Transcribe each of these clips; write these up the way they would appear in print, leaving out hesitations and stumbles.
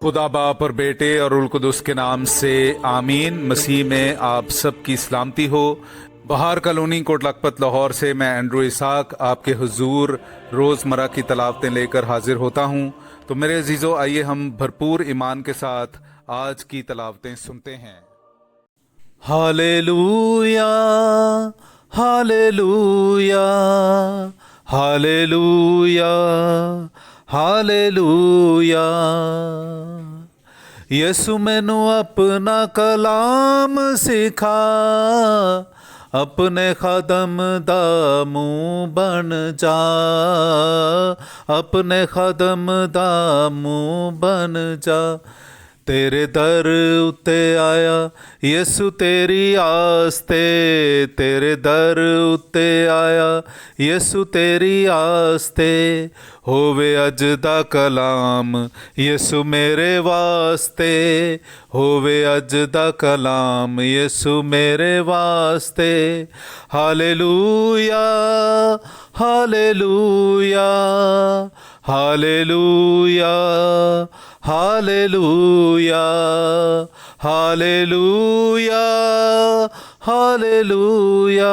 खुदा बाप और बेटे और उल कुदस के नाम से आमीन। मसीह में आप सब की सलामती हो। बहार कॉलोनी कोट लखपत लाहौर से मैं एंड्रू इसाक आपके हुजूर रोज़मर्रा की तलावतें लेकर हाजिर होता हूँ। तो मेरे अजीज़ों, आइए हम भरपूर ईमान के साथ आज की तलावतें सुनते हैं। Hallelujah, hallelujah, hallelujah, hallelujah. Yesu मैनू अपना कलाम सिखा, अपने खादम दा मुंह बन जा, अपने खादम दा मुंह बन जा। तेरे दर उत्ते आया यसु तेरी आस्ते, तेरे दर उत्ते आया यसु तेरी आस्ते। होवे अज दा कलाम यसु मेरे वास्ते, होवे अज दा कलाम यसु मेरे वास्ते। Hallelujah, hallelujah, hallelujah, hallelujah, hallelujah, hallelujah,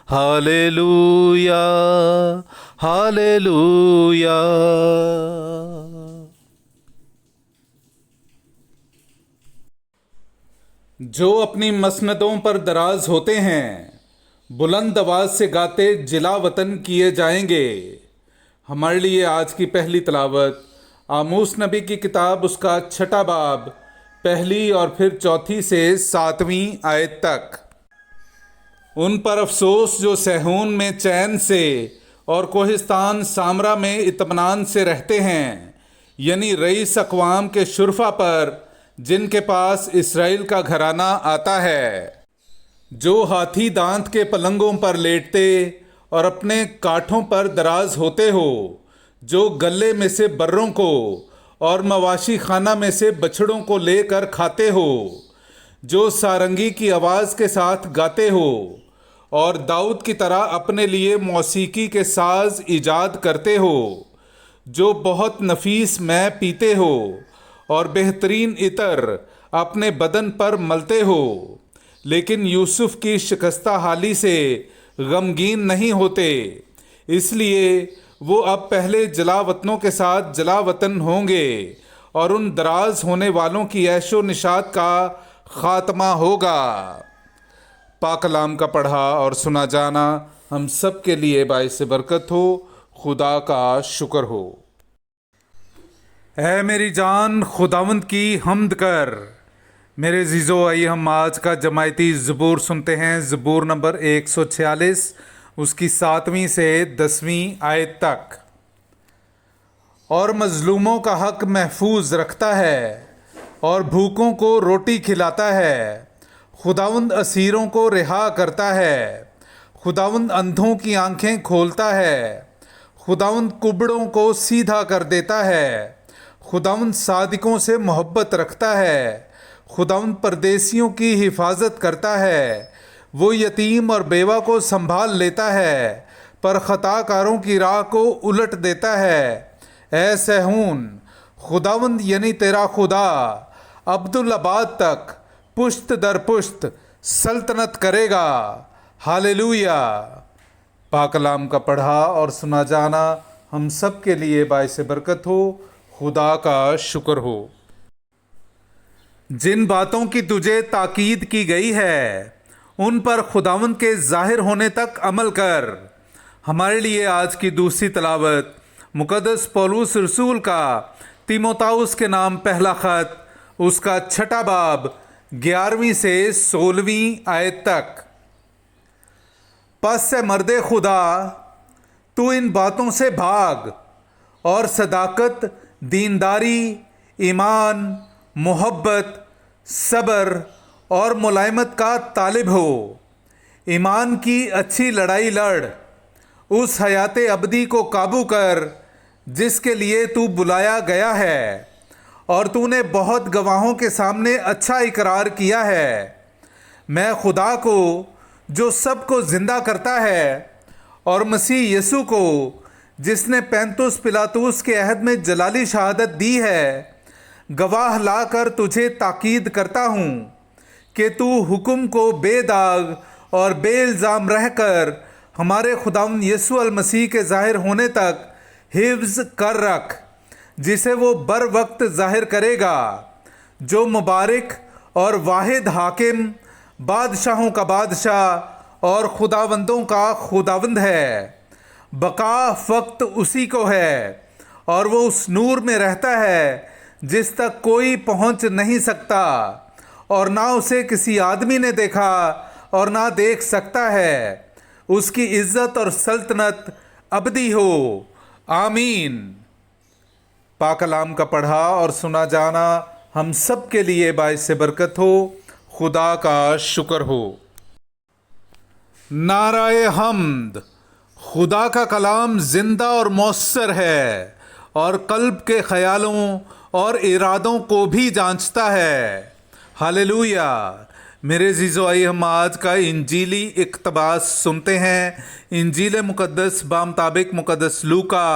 hallelujah, hallelujah. जो अपनी मसनदों पर दराज होते हैं, बुलंद आवाज से गाते जिला वतन किए जाएंगे। हमारे लिए आज की पहली तलावत आमूस नबी की किताब उसका 6 बाब पहली और फिर 4 से 7 आयत तक। उन पर अफसोस जो सहून में चैन से और कोहिस्तान सामरा में इत्मीनान से रहते हैं, यानी रईस अक़वाम के शुरफा पर जिनके पास इसराइल का घराना आता है। जो हाथी दांत के पलंगों पर लेटते और अपने काठों पर दराज होते हो, जो गले में से बर्रों को और मवाशी खाना में से बछड़ों को लेकर खाते हो, जो सारंगी की आवाज़ के साथ गाते हो और दाऊद की तरह अपने लिए मौसीकी के साज ईजाद करते हो, जो बहुत नफीस मै पीते हो और बेहतरीन इतर अपने बदन पर मलते हो, लेकिन यूसुफ की शिकस्ता हाली से गमगीन नहीं होते, इसलिए वो अब पहले जलावतनों के साथ जलावतन होंगे और उन दराज होने वालों की ऐशो निशात का खात्मा होगा। पाक कलाम का पढ़ा और सुना जाना हम सब के लिए बाइस बरकत हो। खुदा का शुक्र हो। ऐ मेरी जान खुदावंद की हम्द कर। मेरे जीजो, आइए हम आज का जमायती ज़बूर सुनते हैं। ज़बूर नंबर 146, उसकी 7वीं से 10वीं आयत तक। और मजलूमों का हक महफूज रखता है और भूखों को रोटी खिलाता है। खुदावंद असीरों को रिहा करता है। खुदावंद अंधों की आंखें खोलता है। खुदावंद कुबड़ों को सीधा कर देता है। खुदावंद सादिकों से मोहब्बत रखता है। खुदावंद परदेसियों की हिफाजत करता है। वो यतीम और बेवा को संभाल लेता है, पर खताकारों की राह को उलट देता है। ऐ सहून, खुदावंद यानी तेरा खुदा अब्दुल आबाद तक पुश्त दर पुश्त सल्तनत करेगा। हालेलुया। पाक कलाम का पढ़ा और सुना जाना हम सब के लिए बाइस बरकत हो। खुदा का शुक्र हो। जिन बातों की तुझे ताकीद की गई है, उन पर खुदावंद के जाहिर होने तक अमल कर। हमारे लिए आज की दूसरी तलावत मुकद्दस पौलुस रसूल का तीमोथाउस के नाम पहला ख़त, उसका 6 बाब 11वीं से 16वीं आयत तक। पस से मर्दे खुदा, तू इन बातों से भाग और सदाकत, दीनदारी, ईमान, मोहब्बत, सब्र और मुलायमत का तालिब हो। ईमान की अच्छी लड़ाई लड़। उस हयात अबदी को काबू कर जिसके लिए तू बुलाया गया है और तूने बहुत गवाहों के सामने अच्छा इकरार किया है। मैं खुदा को जो सबको ज़िंदा करता है और मसीह यसू को जिसने पैंतुस पिलातुस के अहद में जलाली शहादत दी है, गवाह लाकर तुझे ताकीद करता हूँ कि तू हुक्म को बेदाग और बेइल्ज़ाम रहकर हमारे खुदावंद यीशु अल मसीह के ज़ाहिर होने तक हिफ्ज़ कर रख, जिसे वो बर वक्त ज़ाहिर करेगा, जो मुबारक और वाहिद हाकिम, बादशाहों का बादशाह और खुदावंदों का खुदावंद है। बका फ़क्त उसी को है और वो उस नूर में रहता है जिस तक कोई पहुंच नहीं सकता, और ना उसे किसी आदमी ने देखा और ना देख सकता है। उसकी इज़्ज़त और सल्तनत अबदी हो। आमीन। पाक कलाम का पढ़ा और सुना जाना हम सब के लिए बाइस बरकत हो। खुदा का शुक्र हो। नाराए हम्द। खुदा का कलाम जिंदा और मौसर है और कल्ब के ख्यालों और इरादों को भी जांचता है। हालेलुया। मेरे जीजो, आइए हम आज का इंजीली इक़्तिबास सुनते हैं। इंजील मुक़द्दस बामुताबिक मुक़द्दस लूका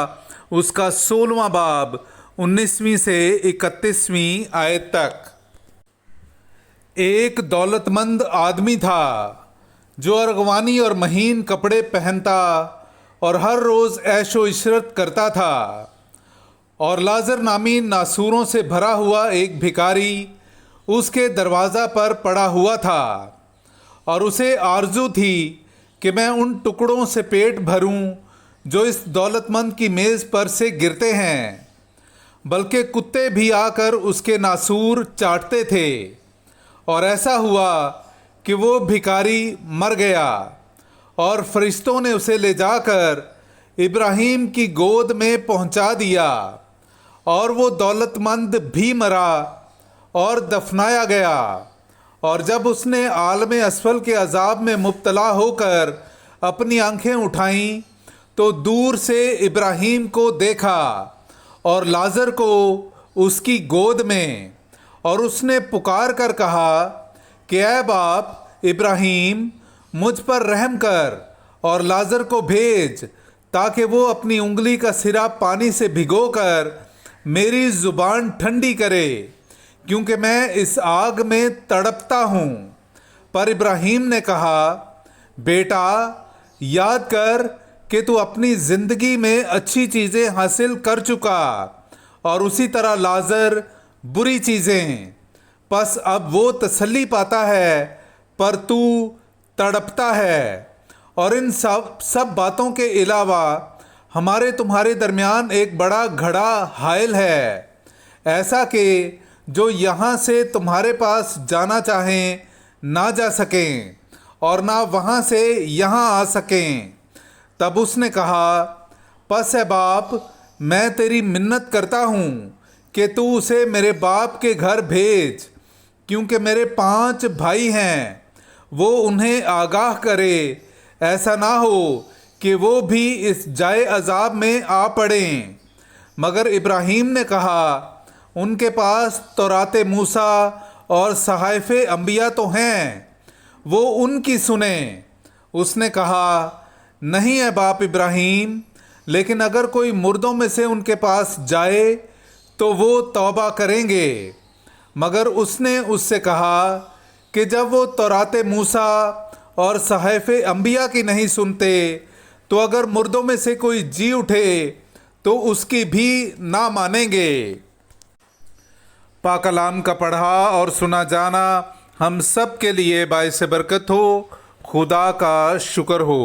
उसका 16वां बाब 19वीं से 31वीं आयत तक। एक दौलतमंद आदमी था जो अरगवानी और महीन कपड़े पहनता और हर रोज़ ऐशो इशरत करता था। और लाजर नामी नासूरों से भरा हुआ एक भिखारी उसके दरवाज़ा पर पड़ा हुआ था, और उसे आरजू थी कि मैं उन टुकड़ों से पेट भरूं जो इस दौलतमंद की मेज़ पर से गिरते हैं, बल्कि कुत्ते भी आकर उसके नासूर चाटते थे। और ऐसा हुआ कि वो भिखारी मर गया, और फरिश्तों ने उसे ले जाकर इब्राहीम की गोद में पहुंचा दिया, और वो दौलतमंद भी मरा और दफनाया गया। और जब उसने आलम असफल के अजाब में मुब्तला होकर अपनी आंखें उठाईं तो दूर से इब्राहीम को देखा और लाजर को उसकी गोद में, और उसने पुकार कर कहा कि ऐ बाप इब्राहीम, मुझ पर रहम कर और लाजर को भेज, ताकि वो अपनी उंगली का सिरा पानी से भिगोकर मेरी ज़ुबान ठंडी करे, क्योंकि मैं इस आग में तड़पता हूँ। पर इब्राहीम ने कहा, बेटा, याद कर कि तू अपनी ज़िंदगी में अच्छी चीज़ें हासिल कर चुका, और उसी तरह लाजर बुरी चीज़ें। बस अब वो तसल्ली पाता है, पर तू तड़पता है। और इन सब बातों के अलावा हमारे तुम्हारे दरमियान एक बड़ा घड़ा हायल है, ऐसा कि जो यहाँ से तुम्हारे पास जाना चाहें ना जा सकें, और ना वहाँ से यहाँ आ सकें। तब उसने कहा, बस है बाप, मैं तेरी मिन्नत करता हूँ कि तू उसे मेरे बाप के घर भेज, क्योंकि मेरे 5 भाई हैं। वो उन्हें आगाह करे, ऐसा ना हो कि वो भी इस जाए अजाब में आ पड़ें। मगर इब्राहीम ने कहा, उनके पास तौरात मूसा और सहाइफ़ अंबिया तो हैं, वो उनकी सुने। उसने कहा, नहीं है बाप इब्राहीम, लेकिन अगर कोई मुर्दों में से उनके पास जाए तो वो तौबा करेंगे। मगर उसने उससे कहा कि जब वो तौरात मूसा और सहाइफ़ अंबिया की नहीं सुनते, तो अगर मुर्दों में से कोई जी उठे तो उसकी भी ना मानेंगे। पाक कलाम का पढ़ा और सुना जाना हम सब के लिए बाइस बरकत हो। खुदा का शुक्र हो।